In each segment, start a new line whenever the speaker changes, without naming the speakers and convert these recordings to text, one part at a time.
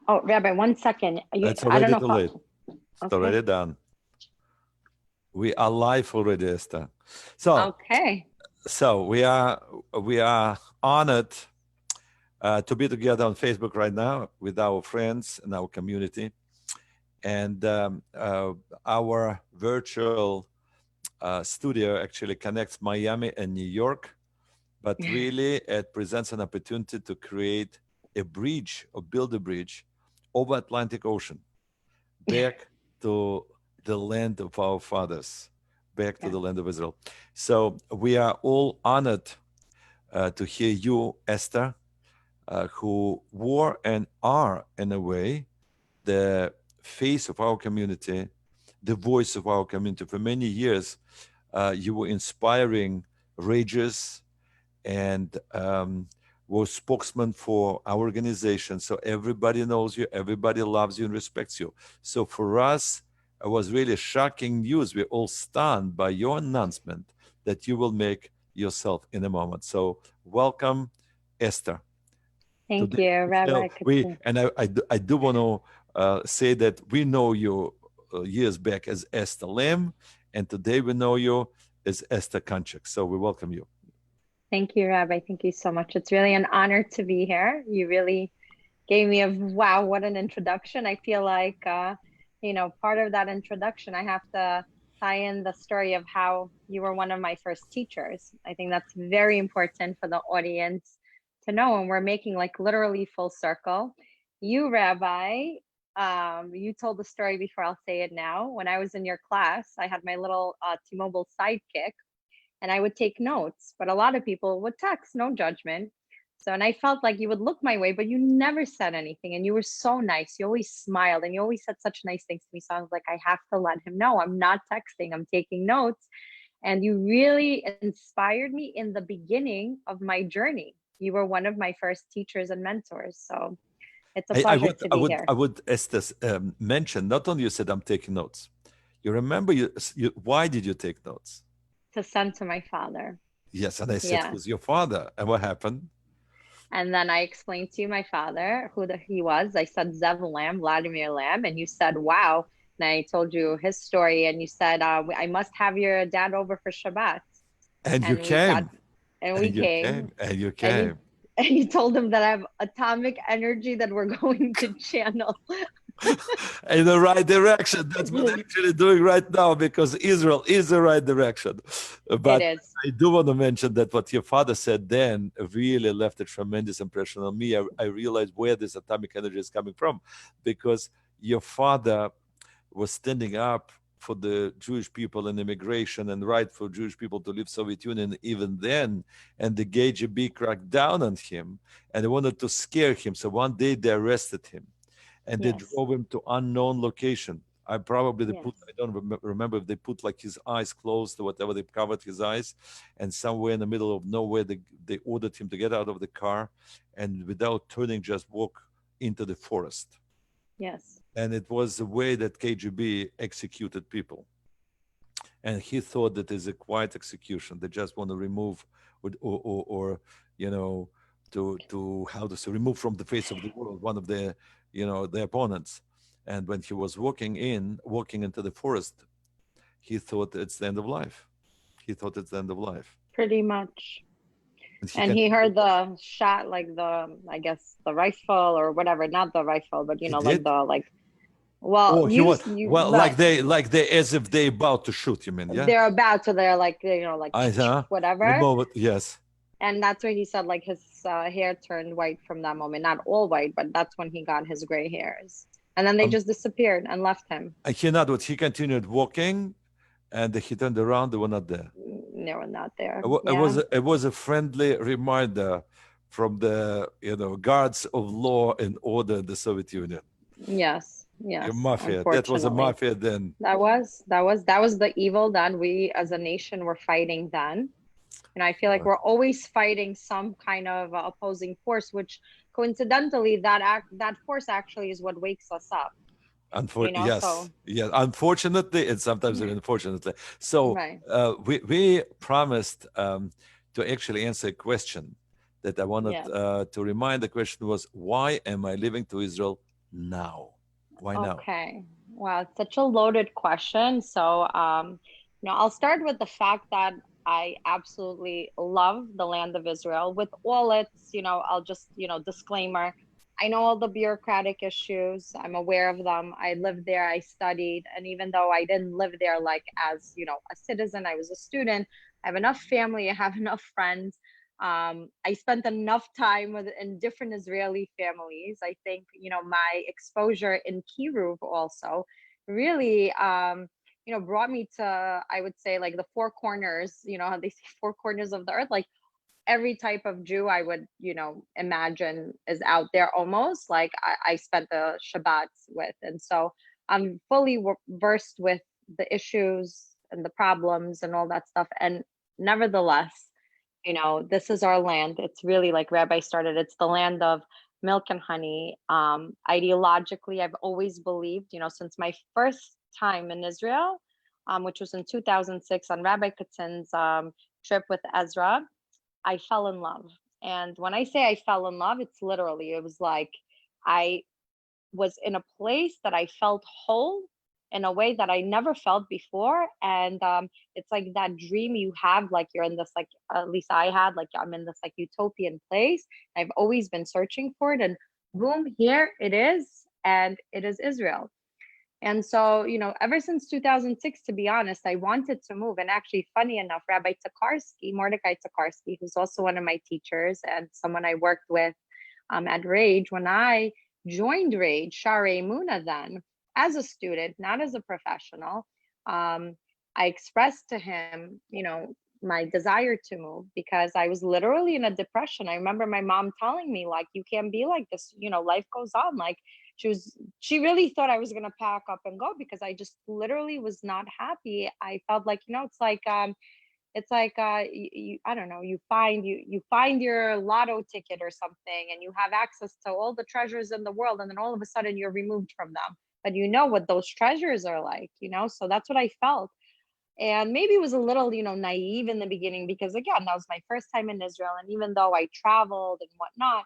Oh, Rabbi, 1 second.
It's
I don't
already
know
too
if
late. It's
okay.
already done. We are live already, Esther. So,
Okay.
we are honored to be together on Facebook right now with our friends and our community, and our virtual studio actually connects Miami and New York, but really it presents an opportunity to create a bridge or build a bridge over Atlantic Ocean back to the land of our fathers, back to
Yes.
the land of Israel. So we are all honored to hear you, Esther, who were and are, in a way, the face of our community, the voice of our community. For many years, you were inspiring rages and was spokesman for our organization. So everybody knows you, everybody loves you and respects you. So for us, it was really shocking news. We're all stunned by your announcement that you will make yourself in a moment. So welcome, Esther.
Thank
Today,
you,
so
Rabbi
we
Kanchik.
and I do want to say that we know you years back as Esther Lamm, and today we know you as Esther Kanchik. So we welcome you.
Thank you, Rabbi. Thank you so much. It's really an honor to be here. You really gave me a wow, what an introduction. I feel like, part of that introduction, I have to tie in the story of how you were one of my first teachers. I think that's very important for the audience to know. And we're making like literally full circle. You, Rabbi, you told the story before, I'll say it now. When I was in your class, I had my little T-Mobile sidekick and I would take notes, but a lot of people would text, no judgment. So, and I felt like you would look my way, but you never said anything. And you were so nice. You always smiled and you always said such nice things to me. So I was like, I have to let him know I'm not texting, I'm taking notes. And you really inspired me in the beginning of my journey. You were one of my first teachers and mentors. So it's a
I
pleasure
would,
to
I
be
would,
here.
I would, Esther, mention. Not only you said I'm taking notes. You remember why did you take notes?
To send to my father.
Yes, and I said,
Yeah.
"Who's your father?" And what happened?
And then I explained to you my father who he was. I said Zev Lamm, Vladimir Lamm, and you said, "Wow." And I told you his story, and you said, "I must have your dad over for Shabbat."
And you
And we got,
came,
and we
and you
came,
came, and you
and you,
came.
and you told him that I have atomic energy that we're going to channel.
In the right direction. That's what I'm actually doing right now because Israel is the right direction.
It
But
is.
I do want to mention that what your father said then really left a tremendous impression on me. I realized where this atomic energy is coming from because your father was standing up for the Jewish people and immigration and right for Jewish people to leave Soviet Union even then. And the KGB cracked down on him and they wanted to scare him. So one day they arrested him and they
Yes.
drove him to unknown location. I probably they put
Yes.
I don't remember if they put like his eyes closed or whatever, they covered his eyes, and somewhere in the middle of nowhere they ordered him to get out of the car and without turning just walk into the forest.
Yes.
And it was the way that KGB executed people. And he thought that is a quiet execution. They just want to remove or you know to how to say remove from the face of the world one of the the opponents. And when he was walking into the forest, he thought it's the end of life. He thought it's the end of life.
Pretty much.
And he
And he
continued.
heard the shot, like I guess the rifle or whatever, not the rifle, but
He
like
did.
the. Well,
Oh, he was
you
well,
right.
like they as if they about to shoot. You mean, yeah?
They're about to, they're like, like
I the
whatever.
moment, yes.
And that's where he said like his hair turned white from that moment. Not all white, but that's when he got his gray hairs. And then they
Um,
just disappeared and left him.
he not what he continued walking, and he turned around. They were not there.
They were not there.
It
Yeah.
was a friendly reminder from the guards of law and order in the Soviet Union.
Yes.
Your
Yes.
mafia. That was a
Unfortunately.
mafia then.
That was the evil that we as a nation were fighting then. And I feel like
Uh,
we're always fighting some kind of opposing force, which coincidentally that force actually is what wakes us up.
Yes,
So
yes. Unfortunately, and sometimes unfortunately. So
right.
we promised to actually answer a question that I wanted
Yes.
to remind. The question was, why am I leaving to Israel now? Why now?
Okay. Wow, it's such a loaded question. So, I'll start with the fact that I absolutely love the land of Israel with all its, I'll just, disclaimer. I know all the bureaucratic issues. I'm aware of them. I lived there, I studied, and even though I didn't live there like as, a citizen, I was a student. I have enough family, I have enough friends. I spent enough time in different Israeli families. I think, my exposure in Kiruv also really, brought me to, I would say, like the four corners, how they say four corners of the earth, like every type of Jew I would, imagine is out there almost. Like I spent the Shabbats with. And so I'm fully versed with the issues and the problems and all that stuff. And nevertheless, this is our land. It's really like Rabbi started, it's the land of milk and honey. Ideologically, I've always believed, since my first time in Israel, which was in 2006 on Rabbi Katzin's trip with Ezra, I fell in love. And when I say I fell in love, it's literally, it was like I was in a place that I felt whole in a way that I never felt before. And it's like that dream you have, like you're in this, like at least I had, like I'm in this like utopian place. I've always been searching for it. And boom, here it is. And it is Israel. And so, ever since 2006, to be honest, I wanted to move. And actually, funny enough, Rabbi Tokarski, Mordecai Tokarski, who's also one of my teachers and someone I worked with at Rage, when I joined Rage, Share Muna, then as a student, not as a professional, um, I expressed to him, my desire to move because I was literally in a depression. I remember my mom telling me, like, you can't be like this, life goes on. Like, she really thought I was going to pack up and go because I just literally was not happy. I felt like, it's like I don't know, you find your lotto ticket or something and you have access to all the treasures in the world, and then all of a sudden you're removed from them, but you know what those treasures are like, so that's what I felt. And maybe it was a little, naive in the beginning because again, that was my first time in Israel, and even though I traveled and whatnot,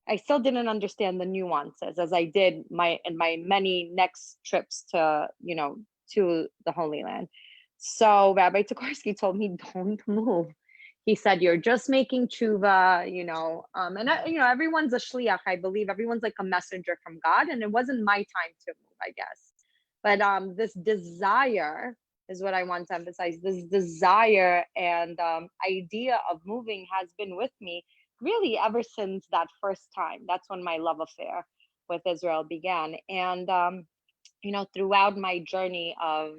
I still didn't understand the nuances as I did my many next trips to, to the Holy Land. So Rabbi Tokarski told me, don't move. He said, you're just making tshuva, everyone's a shliach. I believe everyone's like a messenger from God. And it wasn't my time to move, I guess. But this desire is what I want to emphasize. This desire and idea of moving has been with me really ever since that first time. That's when my love affair with Israel began. And throughout my journey of,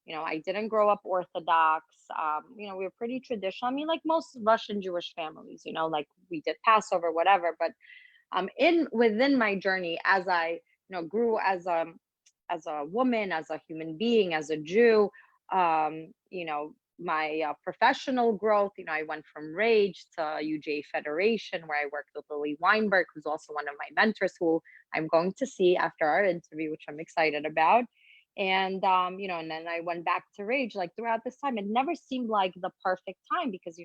I didn't grow up Orthodox. We were pretty traditional. I mean, like most Russian Jewish families, like we did Passover, whatever. But in within my journey, as I, grew as a woman, as a human being, as a Jew, my professional growth, I went from Rage to UJ Federation, where I worked with Lily Weinberg, who's also one of my mentors, who I'm going to see after our interview, which I'm excited about. And and then I went back to Rage. Like throughout this time, it never seemed like the perfect time because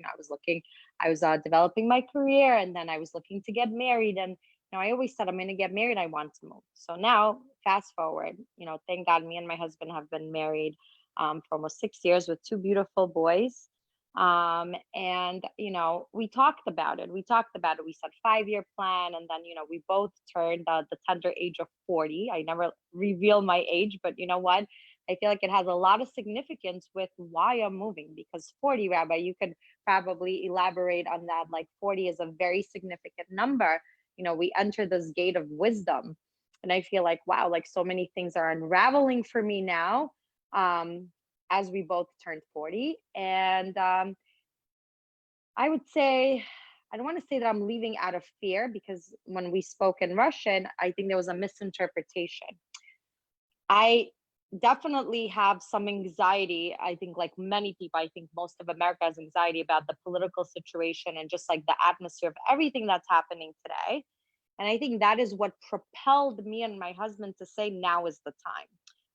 I was developing my career, and then I was looking to get married, and I always said I'm going to get married. I want to move. So now, fast forward, thank God, me and my husband have been married for almost 6 years with two beautiful boys. And we talked about it. We talked about it. We said 5-year plan, and then we both turned the tender age of 40. I never reveal my age, but you know what? I feel like it has a lot of significance with why I'm moving, because 40, Rabbi, you could probably elaborate on that. Like 40 is a very significant number. We enter this gate of wisdom, and I feel like, wow, like so many things are unraveling for me now, um, as we both turned 40. And I would say, I don't want to say that I'm leaving out of fear, because when we spoke in Russian, I think there was a misinterpretation. I definitely have some anxiety. I think, like many people, I think most of America has anxiety about the political situation and just like the atmosphere of everything that's happening today. And I think that is what propelled me and my husband to say now is the time.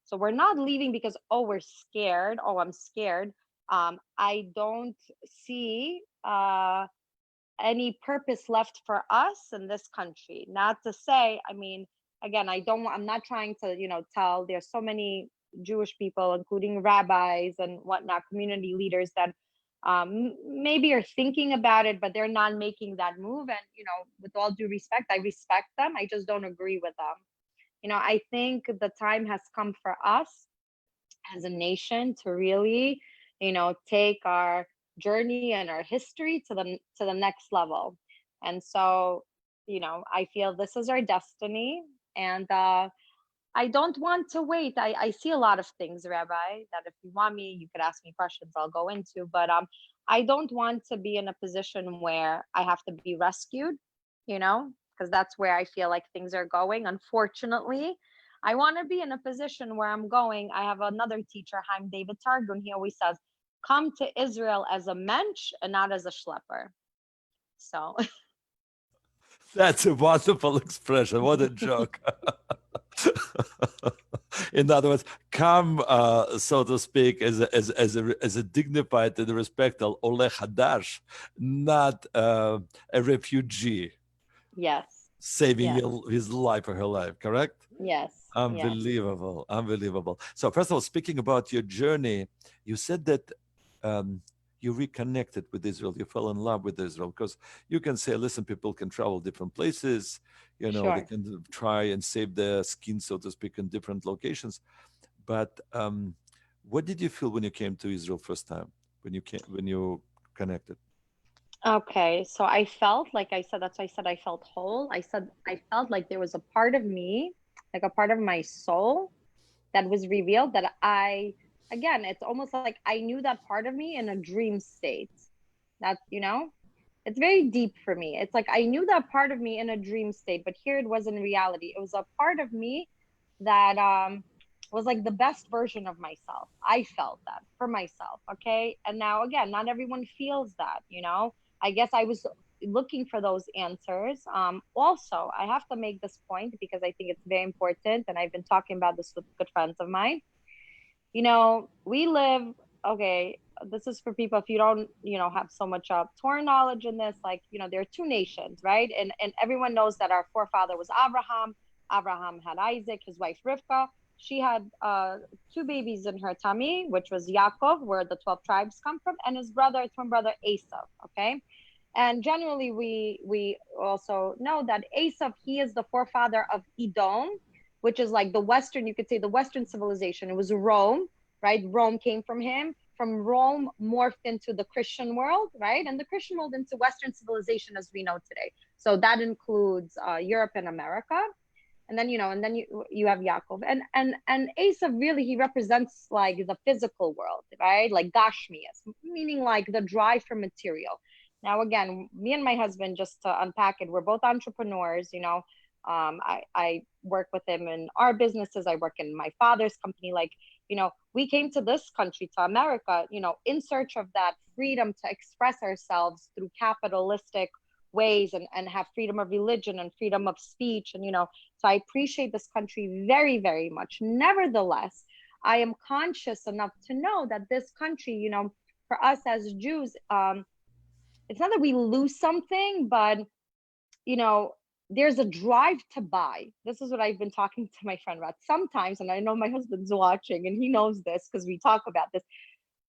So we're not leaving because, oh, we're scared. Oh, I'm scared. I don't see any purpose left for us in this country. Not to say, I mean, again, I'm not trying to, tell, there's so many Jewish people, including rabbis and whatnot, community leaders that maybe are thinking about it, but they're not making that move. And, with all due respect, I respect them. I just don't agree with them. I think the time has come for us as a nation to really, take our journey and our history to the next level. And so, I feel this is our destiny. And I don't want to wait. I see a lot of things, Rabbi, that if you want me, you could ask me questions I'll go into. But I don't want to be in a position where I have to be rescued, because that's where I feel like things are going. Unfortunately, I want to be in a position where I'm going. I have another teacher, Haim David Targun. He always says, come to Israel as a mensch and not as a schlepper. So
That's a wonderful expression. What a joke. In other words, come, so to speak, as a dignified and respectful Ole Hadash, not a refugee
yes,
saving
yes,
his life or her life, correct?
yes, yes,
Unbelievable, unbelievable. So first of all, speaking about your journey, you said that you reconnected with Israel. You fell in love with Israel because you can say, listen, people can travel different places. They
sure.
can try and save their skin, so to speak, in different locations. But what did you feel when you came to Israel first time? When you connected?
Okay, so I felt, like I said, that's why I said I felt whole. I said I felt like there was a part of me, like a part of my soul that was revealed that again, it's almost like I knew that part of me in a dream state. That, it's very deep for me. It's like I knew that part of me in a dream state, but here it was in reality. It was a part of me that was like the best version of myself. I felt that for myself. Okay. And now, again, not everyone feels that, I guess I was looking for those answers. Also, I have to make this point because I think it's very important. And I've been talking about this with good friends of mine. We live, okay, this is for people if you don't, have so much Torah knowledge in this, like, there are two nations, right? And everyone knows that our forefather was Abraham. Abraham had Isaac, his wife Rivka. She had two babies in her tummy, which was Yaakov, where the 12 tribes come from, and his twin brother Esau, okay? And generally, we also know that Esau, he is the forefather of Edom, which is like the Western, you could say the Western civilization. It was Rome, right? Rome came from him. From Rome morphed into the Christian world, right? And the Christian world into Western civilization as we know today. So that includes Europe and America. And then, you have Yaakov. And Asa, really, he represents like the physical world, right? Like Gashmias, meaning like the drive for material. Now, again, me and my husband, just to unpack it, we're both entrepreneurs. I work with him in our businesses. I work in my father's company. Like, we came to this country, to America, in search of that freedom to express ourselves through capitalistic ways, and have freedom of religion and freedom of speech. And, so I appreciate this country very, very much. Nevertheless, I am conscious enough to know that this country, for us as Jews, it's not that we lose something, but you know, there's a drive to buy. This is what I've been talking to my friend about sometimes, and I know my husband's watching and he knows this because we talk about this.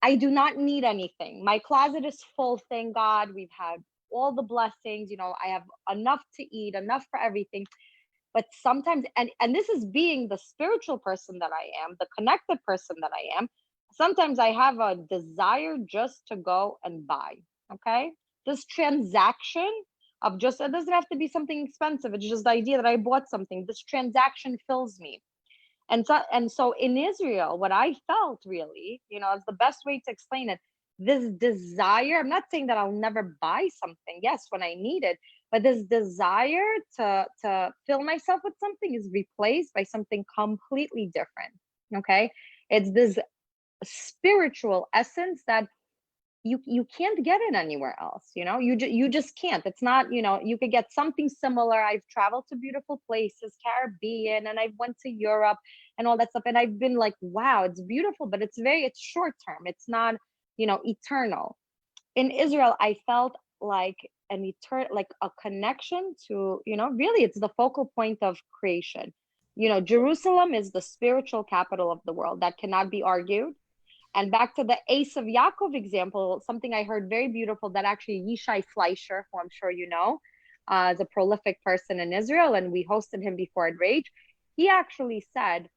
I do not need anything. My closet is full, thank God. We've had all the blessings, I have enough to eat, enough for everything. But sometimes, and this is being the spiritual person that I am, the connected person that I am, sometimes I have a desire just to go and buy. Okay. This transaction of just, it doesn't have to be something expensive. It's just the idea that I bought something. This transaction fills me. And so in Israel, what I felt really, is the best way to explain it. This desire, I'm not saying that I'll never buy something. Yes, when I need it, but this desire to fill myself with something is replaced by something completely different. Okay. It's this spiritual essence that you can't get it anywhere else. You just can't. It's not, you could get something similar. I've traveled to beautiful places, Caribbean, and I went to Europe and all that stuff, and I've been like, wow, it's beautiful, but it's short term. It's not, eternal. In Israel, I felt like like a connection to, really, it's the focal point of creation. Jerusalem is the spiritual capital of the world. That cannot be argued. And back to the Ace of Yaakov example, something I heard very beautiful that actually Yishai Fleischer, who I'm sure you know, is a prolific person in Israel, and we hosted him before at Rage. He actually said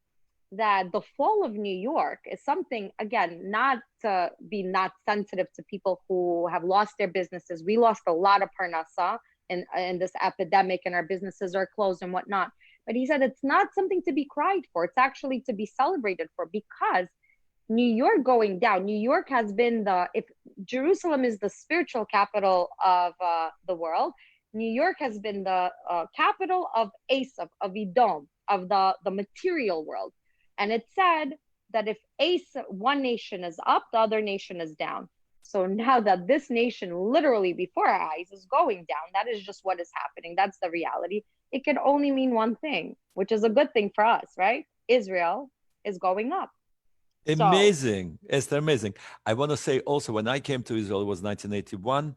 that the fall of New York is something, again, not to be not sensitive to people who have lost their businesses. We lost a lot of parnasa in this epidemic, and our businesses are closed and whatnot. But he said it's not something to be cried for. It's actually to be celebrated for, because New York going down. New York has been if Jerusalem is the spiritual capital of the world, New York has been the capital of Esav, of Edom, of the material world. And it said that if one nation is up, the other nation is down. So now that this nation literally before our eyes is going down, that is just what is happening. That's the reality. It can only mean one thing, which is a good thing for us, right? Israel is going up. So
Amazing, Esther, amazing. I want to say also, when I came to Israel, it was 1981,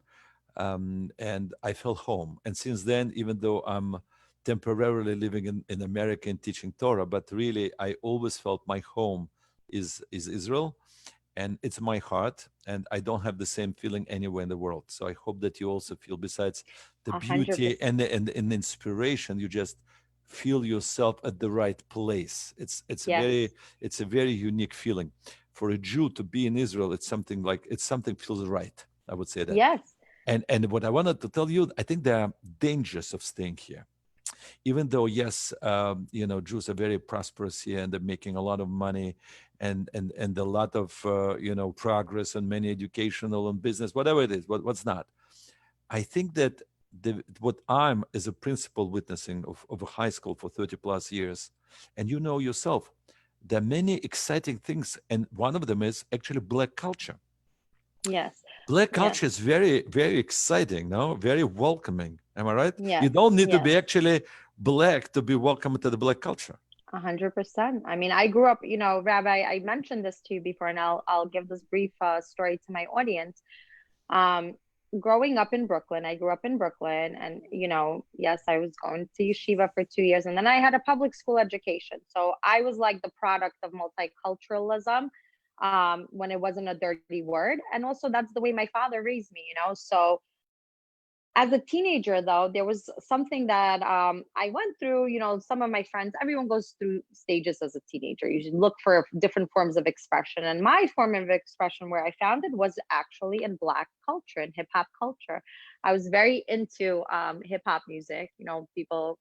and I felt home. And since then, even though I'm temporarily living in America and teaching Torah, but really, I always felt my home is Israel, and it's my heart, and I don't have the same feeling anywhere in the world. So I hope that you also feel, besides the
100%.
beauty and the inspiration, you just feel yourself at the right place.
Yes.
It's a very unique feeling. For a Jew to be in Israel, it's something feels right. I would say that.
Yes.
And what I wanted to tell you, I think there are dangers of staying here. Even though, yes, Jews are very prosperous here and they're making a lot of money, and a lot of progress and many educational and business, whatever it is, what's not. I think that what I'm as a principal witnessing of a high school for 30 plus years, and you know yourself, there are many exciting things, and one of them is actually Black culture.
Yes.
Black
Yes.
culture is very, very exciting, no? Very welcoming. Am I right? You
Yes.
don't need to
Yes.
be actually black to be welcome to the Black culture.
100%. I mean, I grew up, Rabbi, I mentioned this to you before, and I'll give this brief story to my audience. Um, Growing up in Brooklyn, I grew up in Brooklyn, and yes, I was going to yeshiva for 2 years, and then I had a public school education. So I was like the product of multiculturalism, when it wasn't a dirty word, and also that's the way my father raised me. So as a teenager, though, there was something that I went through. Some of my friends, everyone goes through stages as a teenager. You should look for different forms of expression, and my form of expression where I found it was actually in Black culture and hip hop culture. I was very into hip hop music. People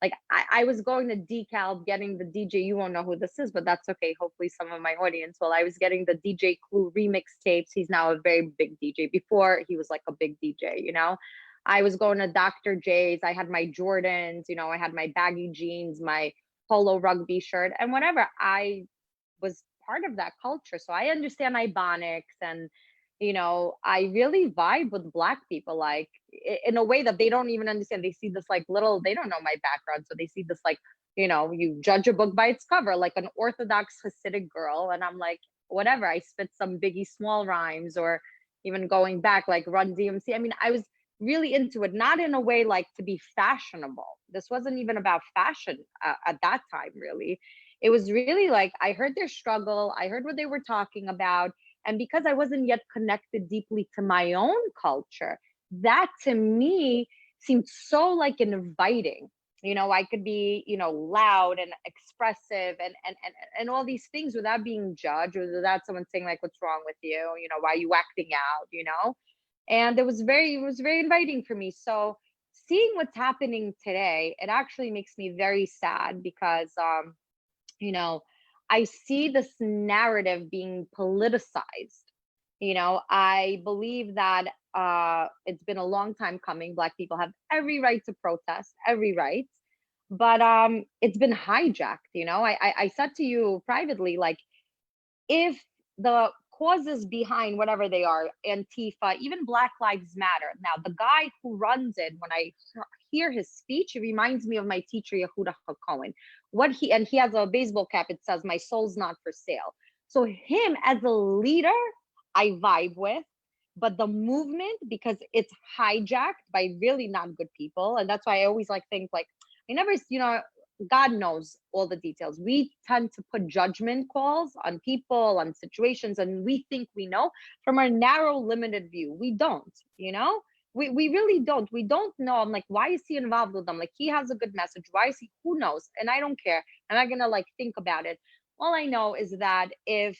like I was going to decal getting the DJ. You won't know who this is, but that's okay. Hopefully, some of my audience will. I was getting the DJ Clue remix tapes. He's now a very big DJ. Before he was like a big DJ. I was going to Dr. J's. I had my Jordans. I had my baggy jeans, my polo rugby shirt, and whatever. I was part of that culture, so I understand Ibonics, and I really vibe with Black people, like in a way that they don't even understand. They see this like little, they don't know my background, so they see this like, you judge a book by its cover, like an Orthodox Hasidic girl, and I'm like, whatever. I spit some Biggie Small rhymes, or even going back like Run DMC. I mean, I was really into it, not in a way like to be fashionable. This wasn't even about fashion at that time, really. It was really like I heard their struggle, I heard what they were talking about, and because I wasn't yet connected deeply to my own culture, that to me seemed so like inviting. I could be, loud and expressive, and all these things without being judged, or without someone saying like, what's wrong with you? Why are you acting out? And it was very inviting for me. So seeing what's happening today, it actually makes me very sad, because you know, I see this narrative being politicized. I believe that it's been a long time coming. Black people have every right to protest, every right, but it's been hijacked. I said to you privately, like, if the causes behind whatever they are, Antifa, even Black Lives Matter. Now, the guy who runs it, when I hear his speech, it reminds me of my teacher, Yehuda Cohen. He has a baseball cap, it says, "My soul's not for sale." So, him as a leader, I vibe with. But the movement, because it's hijacked by really not good people. And that's why I always like think like, I never, God knows all the details. We tend to put judgment calls on people, on situations, and we think we know from our narrow, limited view. We don't, you know? We really don't. We don't know. I'm like, why is he involved with them? Like, he has a good message. Why is he? Who knows? And I don't care. I'm not gonna like think about it. All I know is that if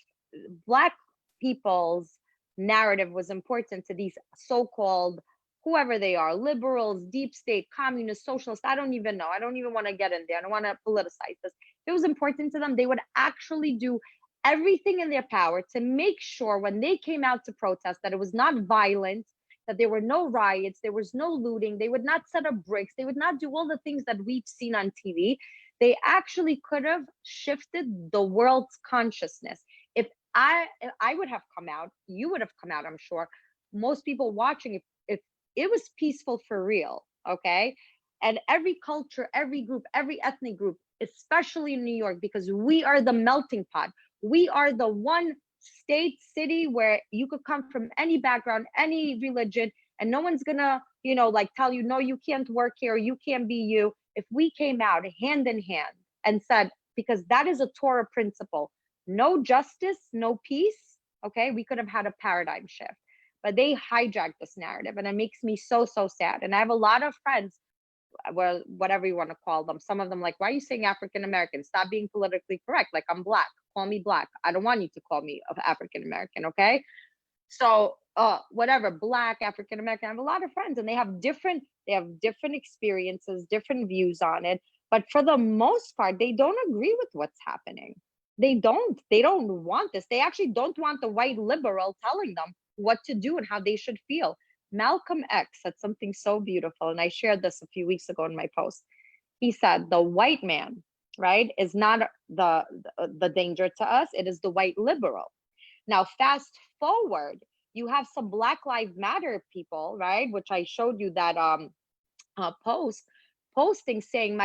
Black people's narrative was important to these so-called whoever they are, liberals, deep state, communists, socialists, I don't even know. I don't even want to get in there. I don't want to politicize this. If it was important to them, they would actually do everything in their power to make sure when they came out to protest that it was not violent, that there were no riots, there was no looting, they would not set up bricks, they would not do all the things that we've seen on TV. They actually could have shifted the world's consciousness. If I would have come out, you would have come out, I'm sure. Most people watching, if it was peaceful for real, okay? And every culture, every group, every ethnic group, especially in New York, because we are the melting pot. We are the one state, city where you could come from any background, any religion, and no one's gonna, like tell you, no, you can't work here, you can't be you. If we came out hand in hand and said, because that is a Torah principle, no justice, no peace, okay, we could have had a paradigm shift. But they hijacked this narrative, and it makes me so, so sad. And I have a lot of friends, well, whatever you want to call them. Some of them like, why are you saying African American? Stop being politically correct. Like, I'm Black. Call me Black. I don't want you to call me African American, okay? So whatever, Black, African American. I have a lot of friends, and they have different experiences, different views on it. But for the most part, they don't agree with what's happening. They don't want this. They actually don't want the white liberal telling them what to do and how they should feel. Malcolm X said something so beautiful, and I shared this a few weeks ago in my post. He said, the white man, right, is not the danger to us. It is the white liberal. Now, fast forward, you have some Black Lives Matter people, right, which I showed you that posting saying,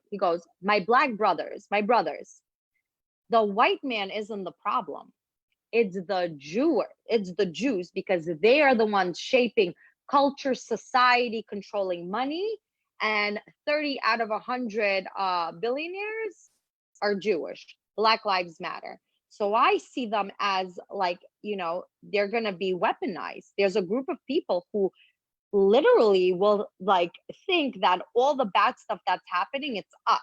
he goes, my Black brothers, the white man isn't the problem. It's the Jews, because they are the ones shaping culture, society, controlling money, and 30 out of 100 billionaires are Jewish. Black Lives Matter. So I see them as like, they're going to be weaponized. There's a group of people who literally will like think that all the bad stuff that's happening, it's us.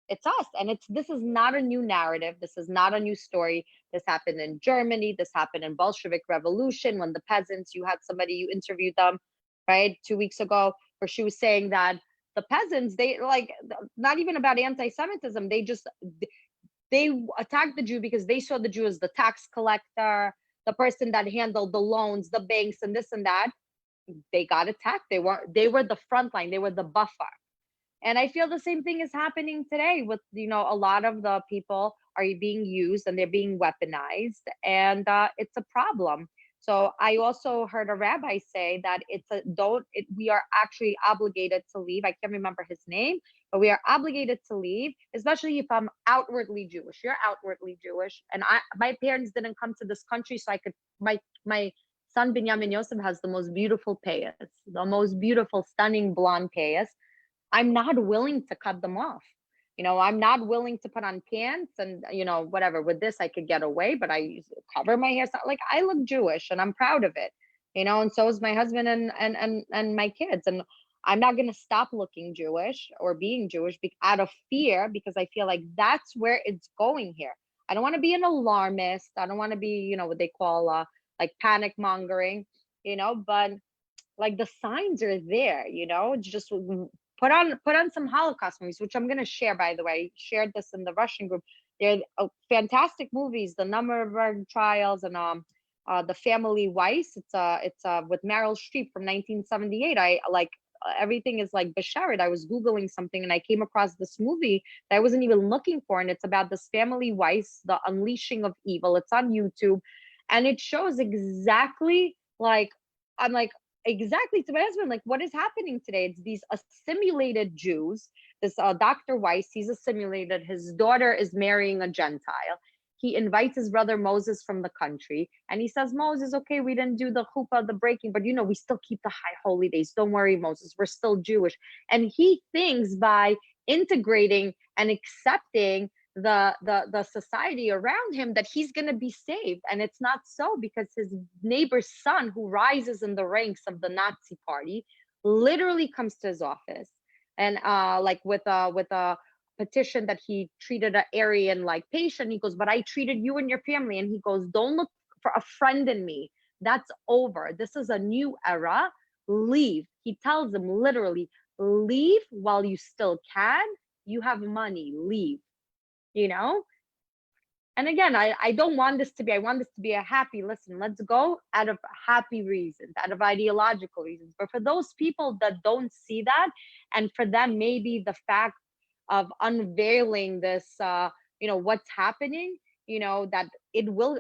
It's us. And this is not a new narrative. This is not a new story. This happened in Germany. This happened in Bolshevik Revolution, when the peasants, you had somebody, you interviewed them, right, 2 weeks ago, where she was saying that the peasants, they like, not even about anti-Semitism. They attacked the Jew because they saw the Jew as the tax collector, the person that handled the loans, the banks, and this and that. They got attacked. They were the front line. They were the buffer. And I feel the same thing is happening today with, a lot of the people are being used and they're being weaponized, and it's a problem. So I also heard a rabbi say that we are actually obligated to leave. I can't remember his name, but we are obligated to leave, especially if I'm outwardly Jewish. You're outwardly Jewish. And my parents didn't come to this country so I could, my son Binyamin Yosef has the most beautiful payas, the most beautiful, stunning blonde payas. I'm not willing to cut them off. I'm not willing to put on pants and, whatever. With this, I could get away, but I cover my hair. So, like, I look Jewish and I'm proud of it, and so is my husband and my kids. And I'm not going to stop looking Jewish or being Jewish out of fear, because I feel like that's where it's going here. I don't want to be an alarmist. I don't want to be, what they call like panic mongering, but like the signs are there, just put on some Holocaust movies, which I'm going to share, by the way. I shared this in the Russian group. They're fantastic movies, the Nuremberg trials, and the Family Weiss. It's with Meryl Streep from 1978. I like, everything is like Basharit. I was Googling something and I came across this movie that I wasn't even looking for. And it's about this family Weiss, the unleashing of evil. It's on YouTube. And it shows exactly like, I'm like, exactly to my husband, like, what is happening today? It's these assimilated Jews. This Dr. Weiss, he's assimilated. His daughter is marrying a Gentile. he invites his brother Moses from the country, and he says, Moses, okay, we didn't do the chuppah, the breaking, but we still keep the high holy days. Don't worry, Moses, we're still Jewish. And he thinks by integrating and accepting the society around him that he's going to be saved, and it's not so, because his neighbor's son, who rises in the ranks of the Nazi party, literally comes to his office, and like with a petition that he treated an Aryan like patient. He goes, but I treated you and your family. And he goes, don't look for a friend in me. That's over. This is a new era. Leave. He tells them literally, leave while you still can. You have money. Leave. And again, I don't want this to be, I want this to be a happy, listen, let's go out of happy reasons, out of ideological reasons. But for those people that don't see that, and for them, maybe the fact of unveiling this, what's happening, that it will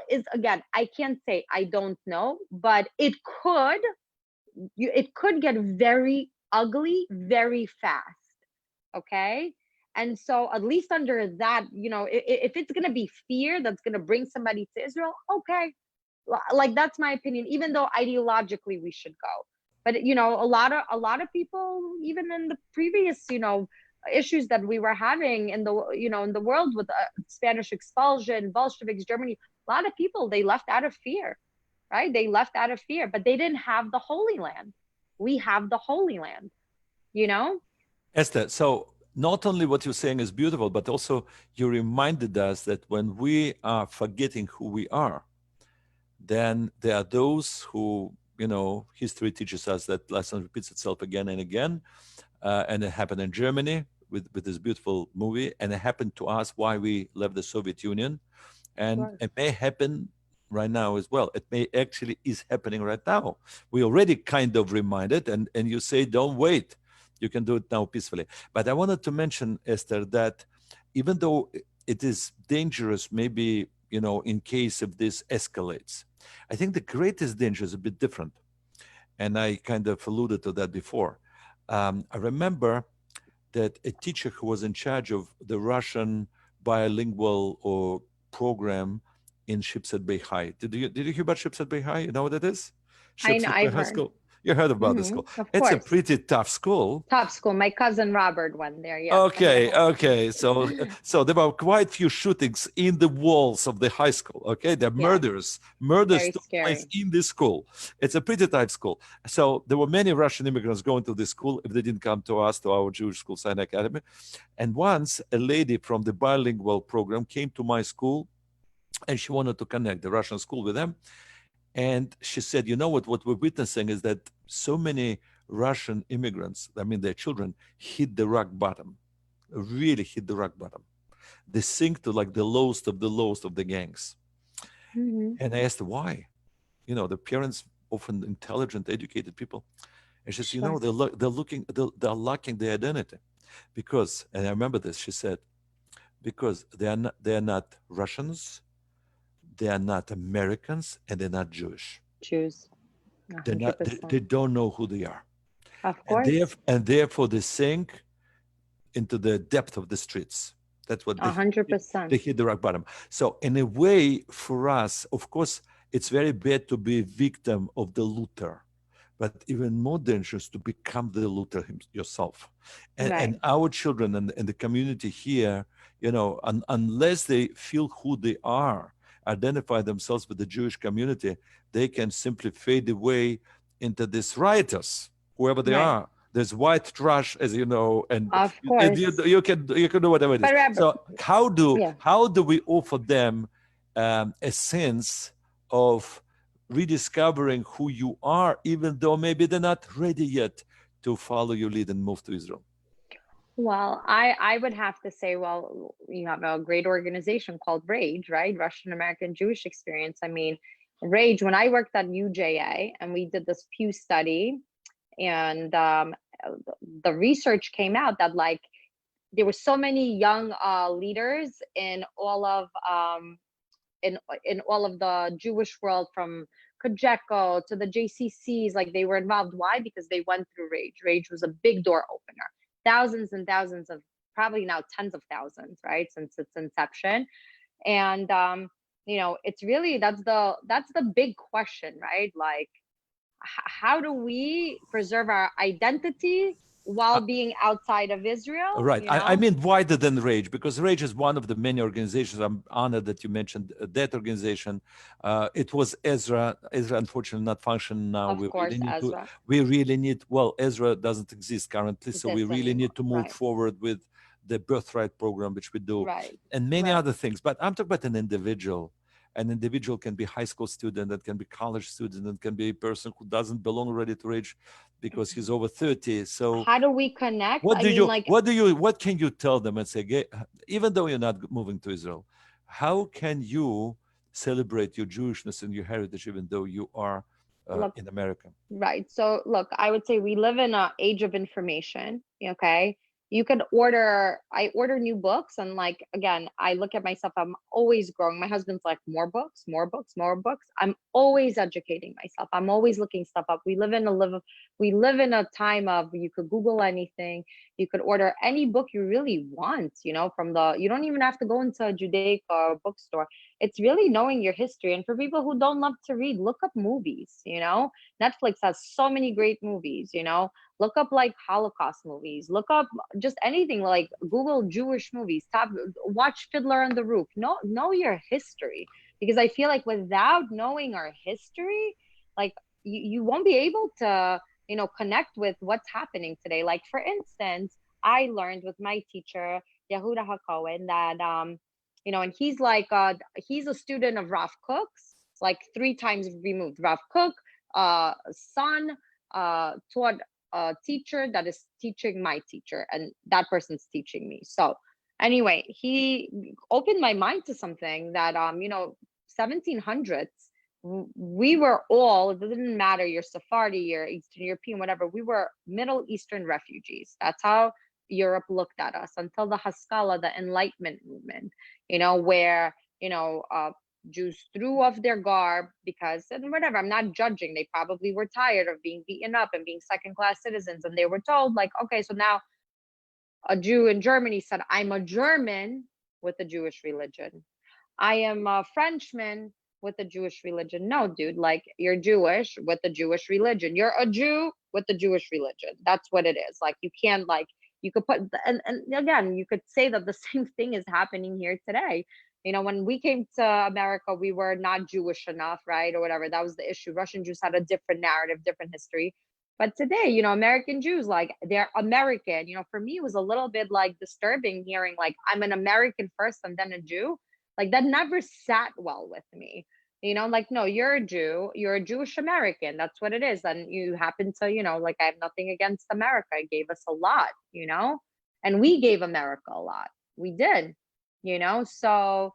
is, again, I can't say, I don't know, but it could get very ugly very fast. Okay. And so at least under that, if it's going to be fear that's going to bring somebody to Israel, okay. Like, that's my opinion, even though ideologically we should go. But, a lot of people, even in the previous, issues that we were having in the world with Spanish expulsion, Bolsheviks, Germany, a lot of people, they left out of fear, right? They left out of fear, but they didn't have the Holy Land. We have the Holy Land,
Esther, so not only what you're saying is beautiful, but also you reminded us that when we are forgetting who we are, then there are those who, history teaches us that lesson repeats itself again and again. And it happened in Germany with this beautiful movie, and it happened to us why we left the Soviet Union. And
sure.
it may happen right now as well. It may actually is happening right now. We already kind of reminded, and you say, don't wait. You can do it now peacefully. But I wanted to mention, Esther, that even though it is dangerous, maybe, in case if this escalates, I think the greatest danger is a bit different. And I kind of alluded to that before. I remember that a teacher who was in charge of the Russian bilingual or program in Shipset Bay High. Did you hear about Shipset Bay High? You know what it is?
I know,
Shipset Bay
I've
High
heard.
School. You heard about the school.
Of
It's a
course.
pretty tough school.
Top school. My cousin Robert went there. Yes, I know the
Okay,
whole story.
okay. So there were quite few shootings in the walls of the high school. Okay, the
Yes,
murders
very
took place
scary.
in this school. It's a pretty tight school. So there were many Russian immigrants going to this school if they didn't come to us, to our Jewish school, Sinai Academy. And once a lady from the bilingual program came to my school, and she wanted to connect the Russian school with them. And she said, you know what we're witnessing is that so many Russian immigrants, I mean, their children, hit the rock bottom, really hit the rock bottom. They sink to like the lowest of the gangs. And I asked her why. The parents, often intelligent, educated people. And she said,
Sure.
they're lacking their identity. Because, and I remember this, she said, because they're not Russians, they are not Americans, and they're not Jewish.
Jews.
They're not. They
100%.
don't know who they are,
Of
and
course.
therefore they sink into the depth of the streets. That's what
A hundred
they
percent.
hit the rock bottom. So in a way, for us, of course, it's very bad to be a victim of the looter, but even more dangerous to become the looter yourself. And
Right.
our children and the community here, unless they feel who they are, identify themselves with the Jewish community, they can simply fade away into these rioters, whoever they
Right.
are. There's white trash, as you know, and
Of
you,
course.
you can do whatever it is.
But Rabbi,
So
yeah.
how do we offer them a sense of rediscovering who you are, even though maybe they're not ready yet to follow your lead and move to Israel?
Well, I would have to say, well, you have a great organization called Rage, right? Russian American Jewish Experience. I mean, Rage, when I worked at UJA and we did this Pew study, and the research came out that, like, there were so many young leaders in all of the Jewish world, from Kajeko to the JCCs. Like, they were involved. Why? Because they went through Rage. Rage was a big door opener. Thousands and thousands of probably now tens of thousands, right, since its inception. And it's really, that's the big question, right? Like, how do we preserve our identity while being outside of Israel,
Right. I mean wider than Rage, because Rage is one of the many organizations. I'm honored that you mentioned that organization. It was Ezra. Ezra, unfortunately, not functioning now.
Of
We really
course,
need to.
Ezra
We really need. Well, Ezra doesn't exist currently, so we
exists
really
anymore.
need to move
Right,
forward with the birthright program, which we do,
right,
and many
right.
other things. But I'm talking about an individual. An individual can be high school student, that can be college student, that can be a person who doesn't belong already to Rage because he's over 30. So
How do we connect?
what
I
do
mean,
you,
like,
what do you, what can you tell them and say, even though you're not moving to Israel, how can you celebrate your Jewishness and your heritage, even though you are
look,
in America?
right. So, look, I would say we live in an age of information. Okay. You could I order new books. And, like, again, I look at myself, I'm always growing. My husband's like, more books, more books, more books. I'm always educating myself. I'm always looking stuff up. We live in a time of, you could Google anything. You could order any book you really want, you don't even have to go into a Judaica or bookstore. It's really knowing your history. And for people who don't love to read, look up movies. Netflix has so many great movies. Look up, like, Holocaust movies. Look up just anything, like Google Jewish movies. Watch Fiddler on the Roof. Know your history, because I feel like without knowing our history, like, you won't be able to connect with what's happening today. Like, for instance, I learned with my teacher Yehuda HaKohen that and he's a student of Rav Kook's, like, three times removed. Rav Kook, son, taught a teacher that is teaching my teacher, and that person's teaching me. So anyway, he opened my mind to something that 1700s, we were all, it didn't matter, you're Sephardi, you're Eastern European, whatever, we were Middle Eastern refugees. That's how Europe looked at us until the Haskalah, the Enlightenment movement, where Jews threw off their garb because, and whatever, I'm not judging, they probably were tired of being beaten up and being second class citizens, and they were told, like, okay, so now a Jew in Germany said, I'm a German with a Jewish religion. I am a Frenchman with a Jewish religion. No, dude, like, you're Jewish with a Jewish religion. You're a Jew with the Jewish religion. That's what it is. Like, you can't, like, you could put, and again, you could say that the same thing is happening here today. When we came to America, we were not Jewish enough, right? Or whatever. That was the issue. Russian Jews had a different narrative, different history. But today, American Jews, like, they're American. For me, it was a little bit, like, disturbing hearing, like, I'm an American first and then a Jew. Like, that never sat well with me. Like, no, you're a Jew, you're a Jewish American. That's what it is. And you happen to, like, I have nothing against America. It gave us a lot. And we gave America a lot. We did. So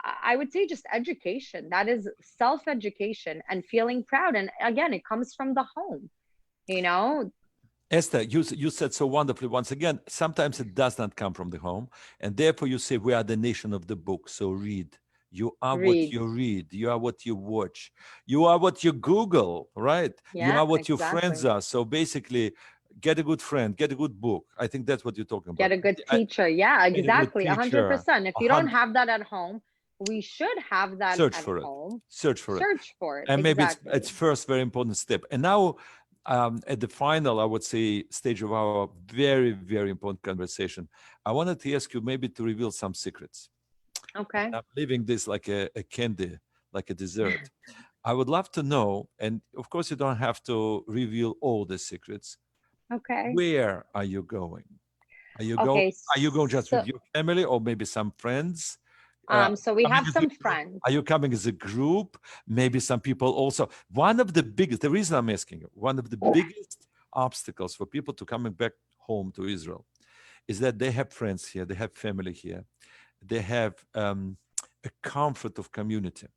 I would say just education. That is self-education and feeling proud. And again, it comes from the home, you know
Esther, you said so wonderfully once again, sometimes it does not come from the home. And therefore you say we are the nation of the book. So read. You are what
read.
you read. You are what you watch. You are what you Google, right? You
Yeah,
are what your friends
exactly.
are. So basically, get a good friend, get a good book. I think that's what you're talking
Get
about.
a good teacher. Yeah,
Get a good
exactly.
teacher.
100%. If
A
you don't
hundred,
have that at home, we should have that
search
at
for it.
home.
Search for it.
Search for it.
And maybe it's
Exactly.
first very important step. And now at the final, I would say, stage of our very, very important conversation, I wanted to ask you maybe to reveal some secrets. And
Okay.
I'm leaving this like a candy, like a dessert. I would love to know, and of course you don't have to reveal all the secrets.
Okay.
Where are you going? Are you going?
Okay.
Are you going just with
So,
your family or maybe some friends? Uh,
so we
coming
have
as a
some
group?
friends.
Are you coming as a group? Maybe some people also. One of the biggest, the reason I'm asking you, one of the biggest obstacles for people to coming back home to Israel is that they have friends here, they have family here, they have a comfort of community.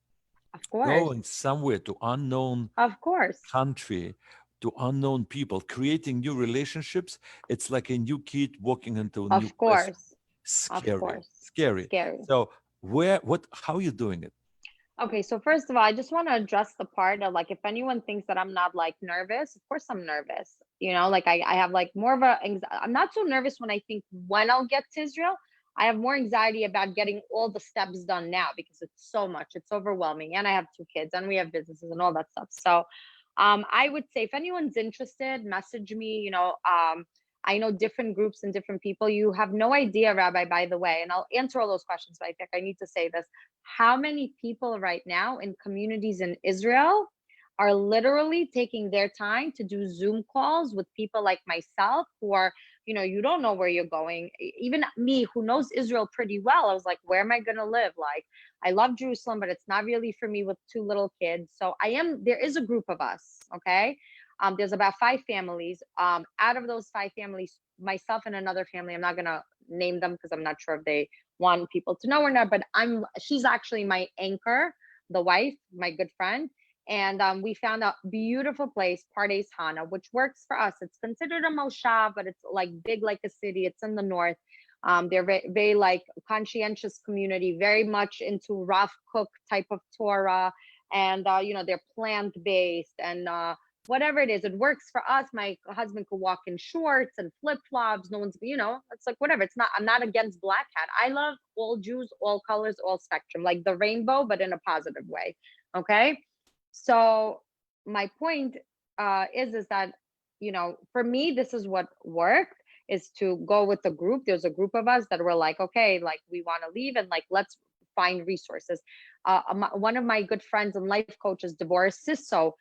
Of course.
Going somewhere to unknown
Of course.
country, to unknown people, creating new relationships, it's like a new kid walking into a new
Of
place.
course. Of
Scary,
course.
scary.
Scary.
So where, what, how are you doing it?
Okay, so first of all, I just want to address the part of like if anyone thinks that I'm not like nervous, of course I'm nervous. Like I have like more of I'm not so nervous when I think when I'll get to Israel. I have more anxiety about getting all the steps done now because it's so much, it's overwhelming. And I have two kids and we have businesses and all that stuff. So I would say if anyone's interested, message me, I know different groups and different people. You have no idea, Rabbi, by the way, and I'll answer all those questions, but I think I need to say this how many people right now in communities in Israel are literally taking their time to do Zoom calls with people like myself who are, you don't know where you're going. Even me, who knows Israel pretty well, I was like, where am I going to live? Like, I love Jerusalem, but it's not really for me with two little kids. So there is a group of us, okay? There's about 5 families. Out of those 5 families, myself and another family, I'm not going to name them because I'm not sure if they want people to know or not, but she's actually my anchor, the wife, my good friend. And we found a beautiful place, Pardes Hana, which works for us. It's considered a moshav, but it's like big like a city. It's in the north. They're very, very like conscientious community, very much into Rav Cook type of Torah. And, they're plant based and whatever it is, it works for us. My husband could walk in shorts and flip flops. No one's, it's like whatever. It's not, I'm not against black hat. I love all Jews, all colors, all spectrum, like the rainbow, but in a positive way. Okay. So my point is that, for me, this is what worked is to go with the group. There's a group of us that were like, okay, like we want to leave and like, let's find resources. One of my good friends and life coaches, Deborah Sisso,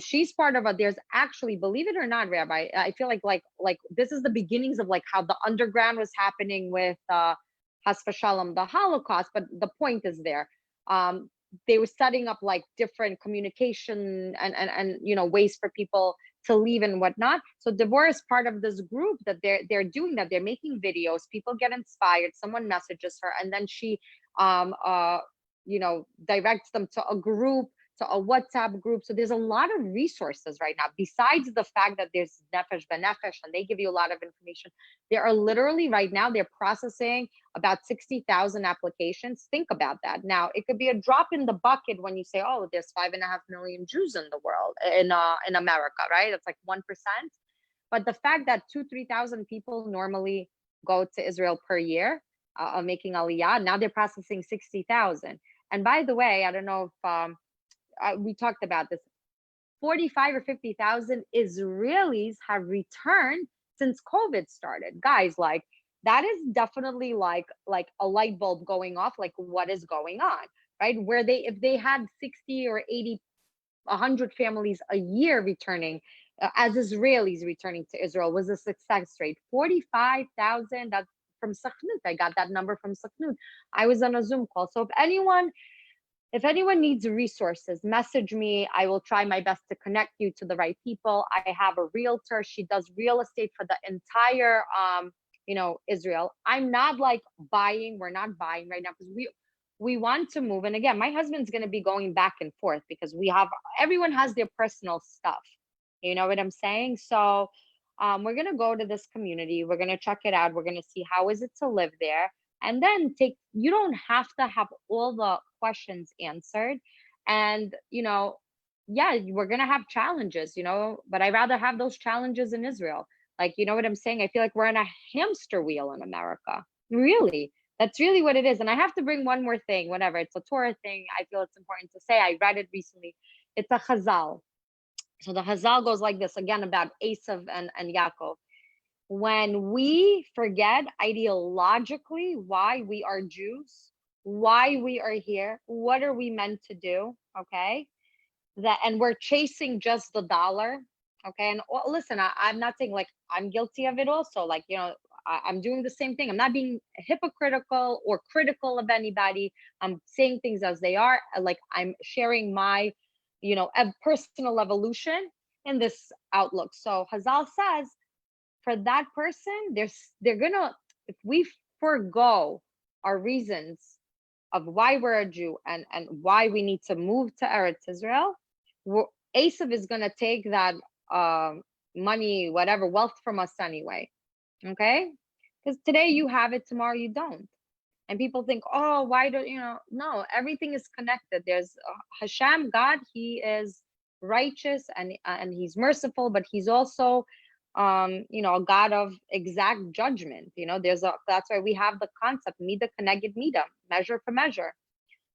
she's part of there's actually, believe it or not, Rabbi, I feel like this is the beginnings of like how the underground was happening with Has Shalom, the Holocaust, but the point is there. They were setting up like different communication and ways for people to leave and whatnot. So Deborah is part of this group that they're doing that. They're making videos. People get inspired. Someone messages her, and then she directs them to a group, to a WhatsApp group. So there's a lot of resources right now. Besides the fact that there's Nefesh Benefesh and they give you a lot of information, there are literally right now they're processing about 60,000 applications. Think about that. Now it could be a drop in the bucket when you say, "Oh, there's 5.5 million Jews in the world in America," right? That's like 1%. But the fact that 2-3,000 people normally go to Israel per year, making Aliyah, now they're processing 60,000. And by the way, I don't know if we talked about this. 45 or 50,000 Israelis have returned since COVID started. Guys, like that is definitely like a light bulb going off, like what is going on, right? Where if they had 60 or 80, 100 families a year returning, as Israelis returning to Israel was a success rate. 45,000, that's from Sakhnut. I got that number from Sakhnut. I was on a Zoom call. So if anyone needs resources, message me. I will try my best to connect you to the right people. I have a realtor. She does real estate for the entire, Israel. I'm not like buying. We're not buying right now because we want to move. And again, my husband's going to be going back and forth because everyone has their personal stuff. You know what I'm saying? So we're going to go to this community. We're going to check it out. We're going to see how is it to live there. And then you don't have to have all the questions answered. And, yeah, we're going to have challenges, but I'd rather have those challenges in Israel. Like, you know what I'm saying? I feel like we're in a hamster wheel in America. Really. That's really what it is. And I have to bring one more thing, whatever. It's a Torah thing. I feel it's important to say. I read it recently. It's a Chazal. So the Chazal goes like this again about Esav and Yaakov. When we forget ideologically why we are Jews, why we are here, what are we meant to do, okay? And we're chasing just the dollar, okay? And listen, I'm not saying like I'm guilty of it also, like, I'm doing the same thing. I'm not being hypocritical or critical of anybody. I'm saying things as they are. Like I'm sharing my, personal evolution in this outlook. So Hazal says, for that person, they're gonna, if we forego our reasons of why we're a Jew and why we need to move to Eretz Israel, Esav is gonna take that money, whatever wealth from us anyway. Okay, because today you have it, tomorrow you don't. And people think, oh, why don't you know? No, everything is connected. There's Hashem, God. He is righteous and he's merciful, but he's also, a God of exact judgment. That's why we have the concept mida keneged mida, measure for measure.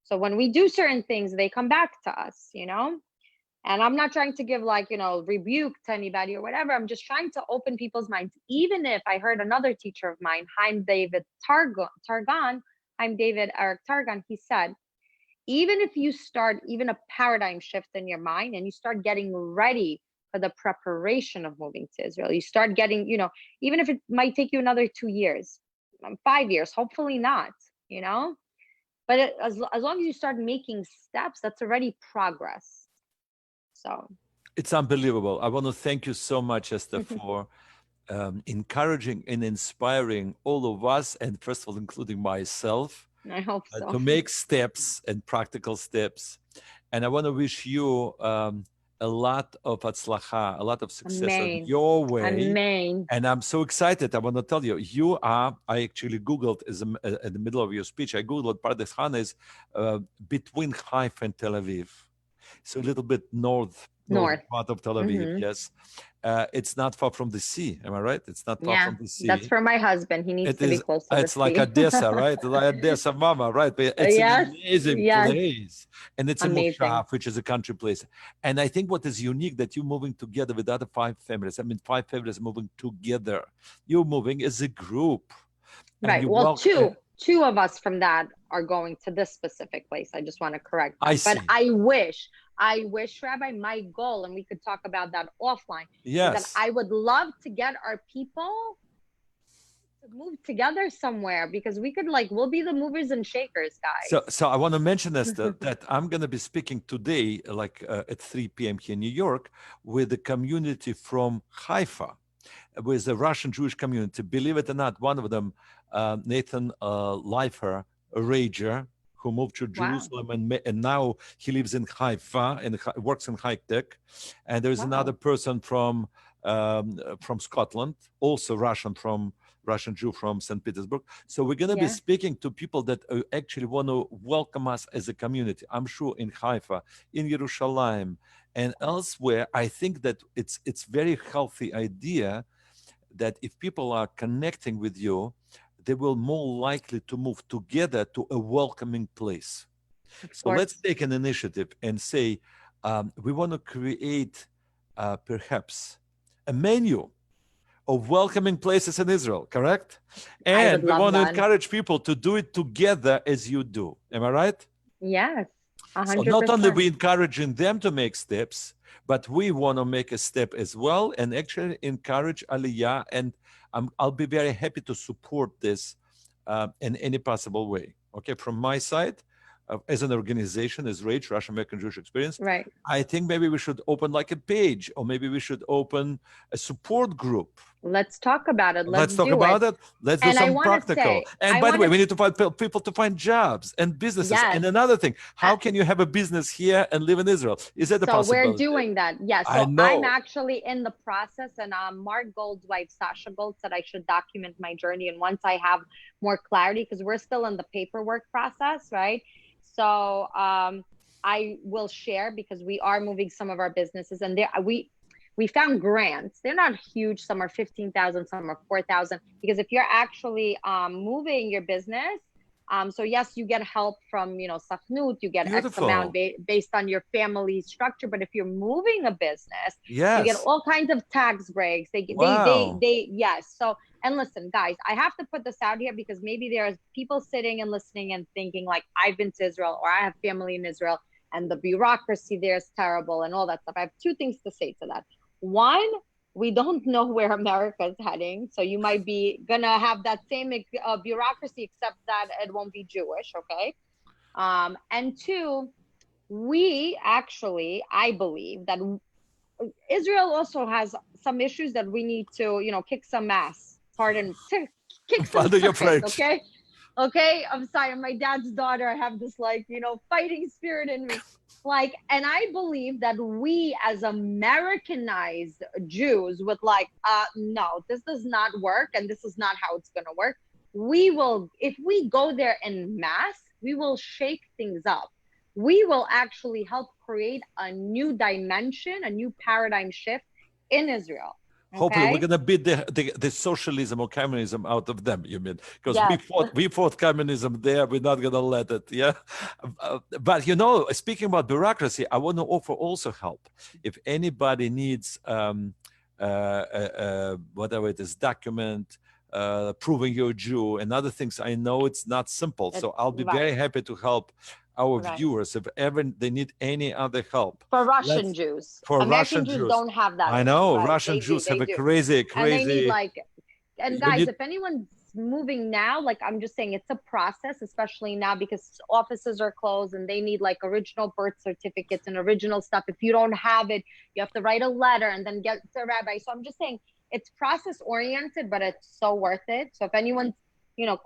So when we do certain things, they come back to us. And I'm not trying to give rebuke to anybody or whatever. I'm just trying to open people's minds. Even if I heard another teacher of mine, Haim David Eric Targon, he said, even if you start even a paradigm shift in your mind and you start getting ready for the preparation of moving to Israel, you start getting, even if it might take you another 2 years, 5 years, hopefully not. But as long as you start making steps, that's already progress. So
it's unbelievable. I want to thank you so much, Esther, for encouraging and inspiring all of us, and first of all, including myself,
I hope so.
to make steps and practical steps. And I want to wish you a lot of atzlacha, a lot of success on
Amen.
your way.
Amen.
And I'm so excited. I want to tell you, I actually Googled, in the middle of your speech, I Googled Pardes Chana is between Haifa and Tel Aviv. So a little bit north part of Tel Aviv, yes. It's not far from the sea, am I right? It's not far from the sea.
That's for my husband. He needs to be close to the sea.
It's like Odessa, right? Like Odessa, Mama, right? But it's an amazing place. And it's
amazing.
In Moshav, which is a country place. And I think what is unique that you're moving together with other 5 families. I mean, 5 families moving together. You're moving as a group.
Right. Well, two of us from that are going to this specific place. I just want to correct that. But I wish, Rabbi, my goal, and we could talk about that offline, is that I would love to get our people to move together somewhere, because we could we'll be the movers and shakers, guys.
So I want to mention, Esther, that I'm going to be speaking today, at 3 p.m. here in New York, with the community from Haifa, with the Russian Jewish community. Believe it or not, one of them, Nathan Leifer, a rager who moved to Jerusalem, and now he lives in Haifa and works in high tech. And there's another person from Scotland, also Russian Jew from St. Petersburg. So we're going to be speaking to people that actually want to welcome us as a community. I'm sure in Haifa, in Yerushalayim, and elsewhere. I think that it's very healthy idea that if people are connecting with you, they will more likely to move together to a welcoming place. So let's take an initiative and say, we want to create perhaps a menu of welcoming places in Israel, correct? And we want to encourage people to do it together as you do. Am I right?
Yes, 100%.
So not only we encouraging them to make steps, but we want to make a step as well and actually encourage Aliyah. And I'll be very happy to support this in any possible way. Okay, from my side, as an organization, as RAGE, Russian American Jewish Experience,
right?
I think maybe we should open a page, or maybe we should open a support group.
Let's talk about it. Let's
talk about it. Let's do some practical. And by the way, we need to find people to find jobs and businesses. And another thing, how can you have a business here and live in Israel? Is that a possibility?
So we're doing that. Yes. So I'm actually in the process, and Mark Gold's wife, Sasha Gold, said I should document my journey. And once I have more clarity, because we're still in the paperwork process, right? So I will share, because we are moving some of our businesses, and we found grants. They're not huge. Some are 15,000, some are 4,000. Because if you're actually moving your business, so yes, you get help from Safnut, you get X amount based on your family structure. But if you're moving a business, you get all kinds of tax breaks. Yes. So, and listen, guys, I have to put this out here, because maybe there's people sitting and listening and thinking I've been to Israel, or I have family in Israel, and the bureaucracy there is terrible and all that stuff. I have 2 things to say to that. One, we don't know where America is heading. So you might be gonna have that same bureaucracy, except that it won't be Jewish, okay? And 2, we actually, I believe that Israel also has some issues that we need to, kick some ass. Kick some ass, okay? Okay, I'm sorry, I'm my dad's daughter. I have this fighting spirit in me. And I believe that we as Americanized Jews would no, this does not work, and this is not how it's gonna work. we will, if we go there en masse, we will shake things up. We will actually help create a new dimension, a new paradigm shift in Israel.
Hopefully, we're
Okay?
gonna beat the socialism or communism out of them. You mean because
Yes.
we fought communism there. We're not gonna let it. Yeah, but you know, speaking about bureaucracy, I want to offer also help. If anybody needs whatever it is, document proving you're a Jew and other things, I know it's not simple.
It's
So I'll be very
right.
happy to help our
Right.
viewers if ever they need any other help.
For Russian
Let's
Jews.
for
American
Russian
Jews
Jews.
don't have that
I
issue.
know
Right.
Russian
They do.
Jews have
They
a
do.
crazy,
And they need
crazy.
like, and
We
guys,
need
if anyone's moving now, like I'm just saying, it's a process, especially now because offices are closed and they need like original birth certificates and original stuff. If you don't have it, you have to write a letter and then get to a rabbi. So I'm just saying it's process oriented, but it's so worth it. So if anyone's, you know,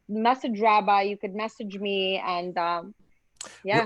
message rabbi, you could message me and yeah.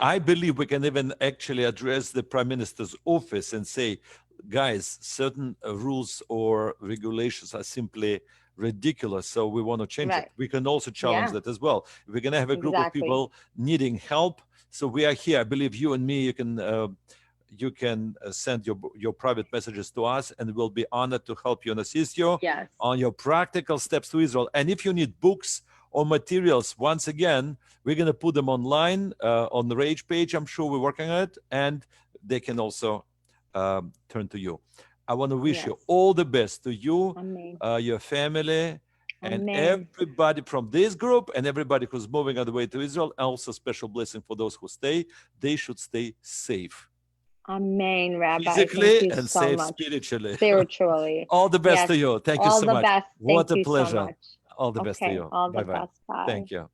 I believe we can even actually address the prime minister's office and say, guys, certain rules or regulations are simply ridiculous, so we want to change it.
Right.
We can also challenge
Yeah,
that as well. We're going to have a group of
exactly.
people needing help, so we are here. I believe you and me, you can send your private messages to us, and we'll be honored to help you and assist you
Yes.
on your practical steps to Israel. And if you need books or materials, once again, we're going to put them online on the Rage page. I'm sure we're working on it, and they can also turn to you. I want to wish
Yes.
you all the best to you,
Amen.
your family, and
Amen.
everybody from this group and everybody who's moving on the way to Israel. Also, special blessing for those who stay. They should stay safe,
Amen, Rabbi. Thank
physically
you
and
so
safe
much.
spiritually.
Spiritually.
All the best
Yes.
to you. Thank you
All
so
the
much.
best. Thank
What a
you so
pleasure.
much.
All the best to
Okay.
you.
All the
Bye bye.
best. Bye.
Thank you.